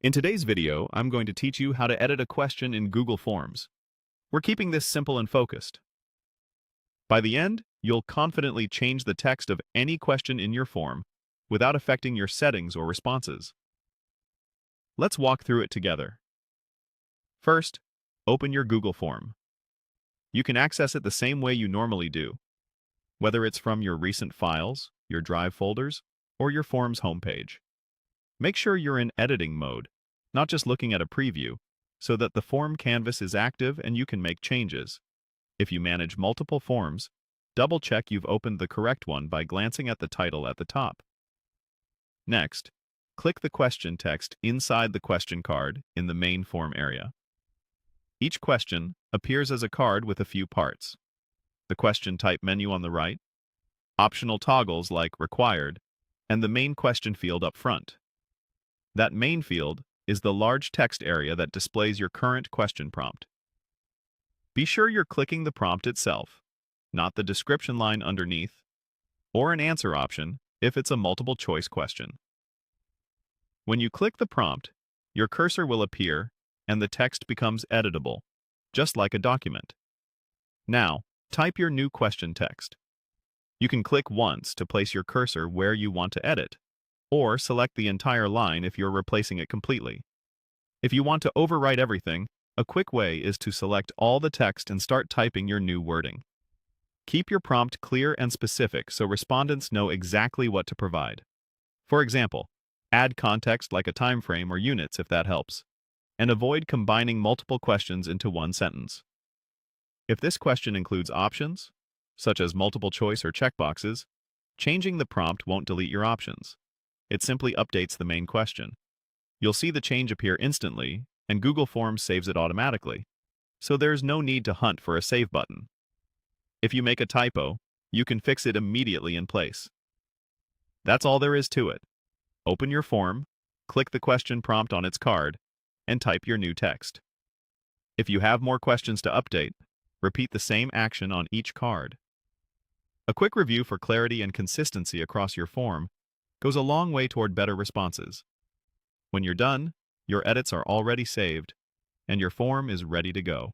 In today's video, I'm going to teach you how to edit a question in Google Forms. We're keeping this simple and focused. By the end, you'll confidently change the text of any question in your form without affecting your settings or responses. Let's walk through it together. First, open your Google form. You can access it the same way you normally do, whether it's from your recent files, your Drive folders, or your Forms homepage. Make sure you're in editing mode, not just looking at a preview, so that the form canvas is active and you can make changes. If you manage multiple forms, double-check you've opened the correct one by glancing at the title at the top. Next, click the question text inside the question card in the main form area. Each question appears as a card with a few parts. The question type menu on the right, optional toggles like Required, and the main question field up front. That main field is the large text area that displays your current question prompt. Be sure you're clicking the prompt itself, not the description line underneath, or an answer option if it's a multiple choice question. When you click the prompt, your cursor will appear and the text becomes editable, just like a document. Now, type your new question text. You can click once to place your cursor where you want to edit, or select the entire line if you're replacing it completely. If you want to overwrite everything, a quick way is to select all the text and start typing your new wording. Keep your prompt clear and specific so respondents know exactly what to provide. For example, add context like a time frame or units if that helps, and avoid combining multiple questions into one sentence. If this question includes options, such as multiple choice or checkboxes, changing the prompt won't delete your options. It simply updates the main question. You'll see the change appear instantly, and Google Forms saves it automatically, so there's no need to hunt for a save button. If you make a typo, you can fix it immediately in place. That's all there is to it. Open your form, click the question prompt on its card, and type your new text. If you have more questions to update, repeat the same action on each card. A quick review for clarity and consistency across your form goes a long way toward better responses. When you're done, your edits are already saved, and your form is ready to go.